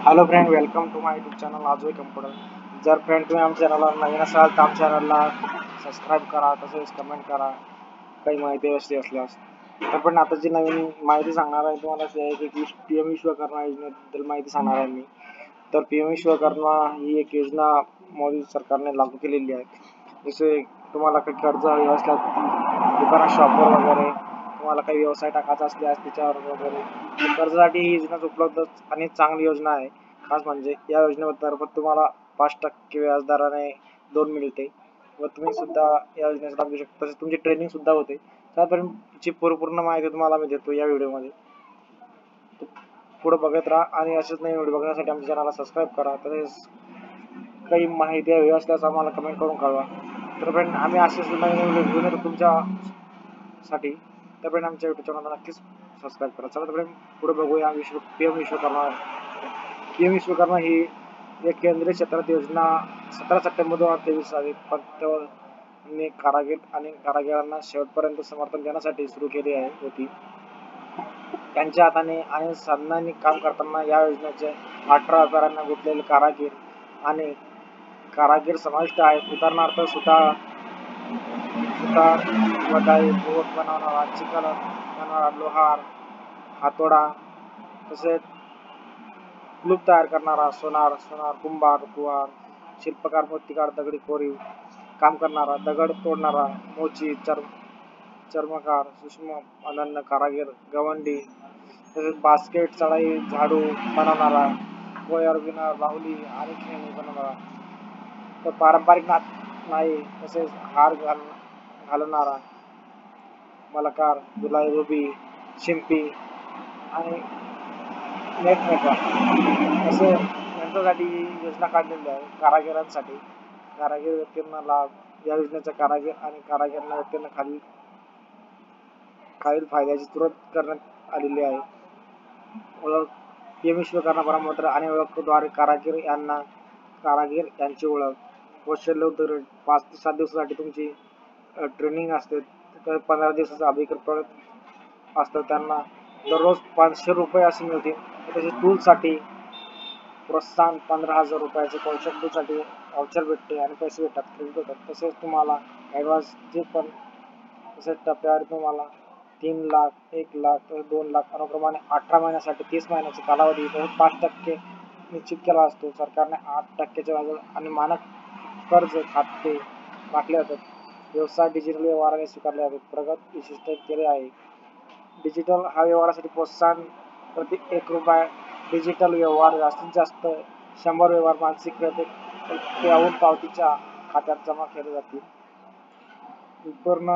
Hello friend, welcome to my YouTube channel Ajoy computer. जर friend तुम्ही आमच्या चॅनलला नवीन असाल तर आमच्या चॅनलला सबस्क्राईब करा, तसेच कमेंट करा काही माहिती असल्यास. तर पण आता जी नवीन माहिती सांगणार आहे तुम्हाला अशी आहे की पी एम विश्वकर्मा योजनेबद्दल माहिती सांगणार आहे मी. तर पी एम विश्वकर्मा ही एक योजना मोदी सरकारने लागू केलेली आहे. जसे तुम्हाला काही कर्ज हवे असल्यास दुकानात शॉपवर वगैरे तुम्हाला काही व्यवसाय टाकायचा असल्यास त्याच्यावर वगैरे कर्जासाठी ही योजना उपलब्ध आणि चांगली योजना आहे. खास म्हणजे या योजनेतर्फे तुम्हाला 5% व्याजदराने लोन मिळते व तुम्ही सुद्धा या योजनेचा लाभ घेऊ शकता. तसेच तुमची ट्रेनिंग सुद्धा होते. त्यापर्यंतची पूर्ण माहिती तुम्हाला मी देतो या व्हिडिओमध्ये. पुढे बघत राहा आणि असेच नवीन व्हिडिओ बघण्यासाठी आमच्या चॅनलला सबस्क्राईब करा. तसेच काही माहिती हवी असल्यास आम्हाला कमेंट करून कळवा. तर फ्रेंड आम्ही असेच नवीन व्हिडिओ घेऊन येतो तुमच्यासाठी. तर फ्रेंड आमच्या यूट्यूब चॅनलला नक्कीच सबस्क्राईब करा. चला तर फ्रेंड पुढे बघूया P M Vishwakarma. P M Vishwakarma ही एक केंद्रीय क्षेत्रात योजना 17 सप्टेंबर 2023 साली पंतप्रधानांनी कारागीर आणि कारागिरांना शेवटपर्यंत समर्थन देण्यासाठी सुरू केली होती. त्यांच्या हाताने आणि साधनांनी काम करताना या योजनेचे 18,000 गुंतलेले कारागीर आणि कारागीर समाविष्ट आहेत. उदाहरणार्थ सुतार, वधाई, बोट बनवणारा, चिखल बनवणारा, लोहार, हातोडा, तसेच कुलूप तयार करणारा, सोनार, कुंभार, शिल्पकार, मूर्तिकार, दगडी कोरीव काम करणारा, दगड तोडणारा, मोची, चर्मकार, सूक्ष्म अनन्य कारागीर, गवंडी, तसेच बास्केट, चढाई, झाडू बनवणारा, कोयर, विणर, बाहुली आणि खेळणी बनवणारा, तर पारंपरिक नाही तसेच हार घालणारा, मलकार, गुलाई, रुबी, शिंपी आणि असे यांच्यासाठी ही योजना काढलेली आहे. कारागिरांसाठी कारागीर व्यक्तींना लाभ या योजनेचा कारागीर आणि कारागिरांना व्यक्तींना खालील फायद्याची तुरंत करण्यात आलेली आहे. ओळख पी एम विश्वकर्मा प्रमाणपत्र आणि ओळखद्वारे कारागीर यांची ओळख, कौशल्य उद्योग 5 ते 7 दिवसासाठी तुमची ट्रेनिंग असते. 15 दिवसाचं अभिकृत असतं. त्यांना दररोज 500 रुपये असे मिळतील. तसेच टूलसाठी प्रोत्साहन 15,000 रुपयाचे, कौशल्यासाठी व्हाउचर भेटते आणि पैसे भेटतात, क्रेडिट होतात. तसेच तुम्हाला ॲडव्हान्स जे पण तसेच टप्प्यावर तुम्हाला 3 लाख, 1 लाख, 2 लाख अनुक्रमाने 18 महिन्यासाठी 30 महिन्याचा कालावधी, तसेच 5% निश्चित केला असतो. सरकारने 8% व्याज आणि मानक कर्ज खाते राखले जातात. व्यवसाय डिजिटल व्यवहाराने स्वीकारले जातात. प्रगत विशिष्ट केले आहे. डिजिटल हा व्यवहारासाठी प्रोत्साहन प्रति 1 रुपया. डिजिटल व्यवहार जास्तीत जास्त 100 व्यवहार मानसिक त्याहून पावतीच्या खात्यात जमा केले जातील. पूर्ण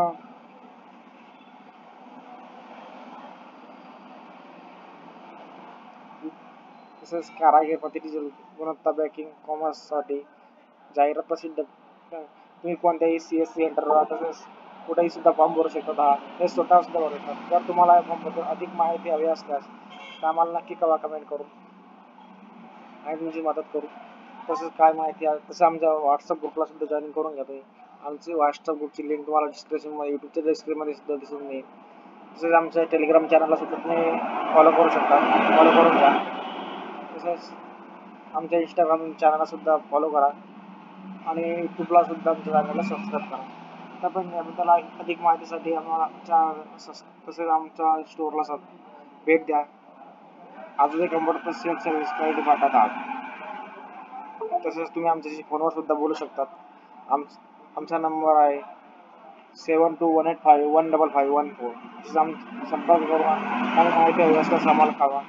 तसेच कारागीर प्रति डिजिटल गुणवत्ता बँकिंग कॉमर्ससाठी जाहिरात प्रसिद्ध. तुम्ही कोणत्याही CSC सेंटरवर तसेच कुठेही सुद्धा फॉर्म भरू शकता. हे स्वतः सुद्धा भरू शकतात. जर तुम्हाला या फॉर्मबद्दल अधिक माहिती हवी असल्यास तर आम्हाला नक्की कमेंट करून आणि तुमची मदत करू. तसेच काय माहिती आहे तसं आमच्या व्हॉट्सअप ग्रुपला सुद्धा जॉईन करून घ्या. आमची व्हॉट्सअप ग्रुपची लिंक तुम्हाला डिस्क्रिप्शनमध्ये यूट्यूबच्या डिस्क्रिप्शनमध्ये सुद्धा दिसून येईल. तसेच आमच्या टेलिग्राम चॅनलला सुद्धा तुम्ही फॉलो करू शकता. फॉलो करून घ्या. तसेच आमच्या इंस्टाग्राम चॅनलला सुद्धा फॉलो करा आणि यूट्यूबला सुद्धा आमच्या चॅनलला सबस्क्राईब करा. तर पण याबद्दल अधिक माहितीसाठी आम्हाला तसेच आमच्या स्टोअरला भेट द्या. आजही कम्प्युटर सेल्फ सर्व्हिस काही डिपार्टमेंट आहात. तसेच तुम्ही आमच्याशी फोनवर सुद्धा बोलू शकतात. आमचा नंबर आहे 7218515514. तसेच संपर्क करून काही माहिती हवी असल्यास आम्हाला कळवा.